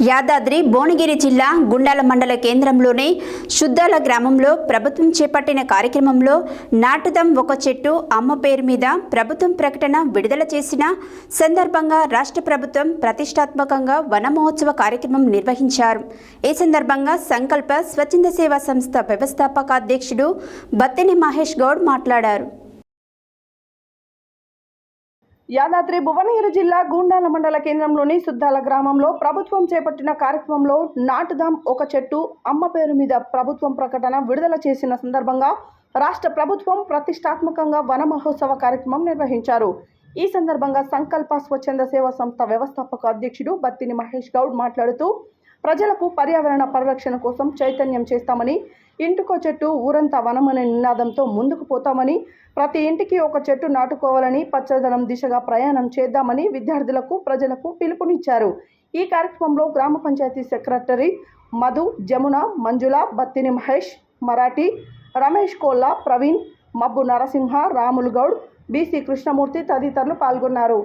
యాదాద్రి భువనగిరి జిల్లా గుండాల మండల కేంద్రంలోని శుద్ధాల గ్రామంలో ప్రభుత్వం చేపట్టిన కార్యక్రమంలో నాటుదాం ఒక చెట్టు అమ్మ పేరు మీద ప్రభుత్వం ప్రకటన విడుదల చేసిన సందర్భంగా రాష్ట్ర ప్రభుత్వం ప్రతిష్టాత్మకంగా వన మహోత్సవ కార్యక్రమం నిర్వహించారు. ఈ సందర్భంగా సంకల్ప స్వచ్ఛంద సేవా సంస్థ వ్యవస్థాపక అధ్యక్షుడు బత్తిని మహేష్ గౌడ్ మాట్లాడారు. యాదాద్రి భువనగిరి జిల్లా గుండాల మండల కేంద్రంలోని శుద్ధాల గ్రామంలో ప్రభుత్వం చేపట్టిన కార్యక్రమంలో నాటుదాం ఒక చెట్టు అమ్మ పేరు మీద ప్రభుత్వం ప్రకటన విడుదల చేసిన సందర్భంగా రాష్ట్ర ప్రభుత్వం ప్రతిష్టాత్మకంగా వన మహోత్సవ కార్యక్రమం నిర్వహించారు. ఈ సందర్భంగా సంకల్ప స్వచ్ఛంద సేవా సంస్థ వ్యవస్థాపక అధ్యక్షుడు బత్తిని మహేష్ గౌడ్ మాట్లాడుతూ ప్రజలకు పర్యావరణ పరిరక్షణ కోసం చైతన్యం చేస్తామని, ఇంటికో చెట్టు ఊరంతా వనం అనే నినాదంతో ముందుకు పోతామని, ప్రతి ఇంటికి ఒక చెట్టు నాటుకోవాలని, పచ్చదనం దిశగా ప్రయాణం చేద్దామని విద్యార్థులకు ప్రజలకు పిలుపునిచ్చారు. ఈ కార్యక్రమంలో గ్రామ పంచాయతీ సెక్రటరీ మధు, జమున, మంజుల, బత్తిని మహేష్, మరాఠీ, రమేష్ కోల్లా, ప్రవీణ్, మబ్బు నరసింహ, రాములు గౌడ్, బీసీ కృష్ణమూర్తి తదితరులు పాల్గొన్నారు.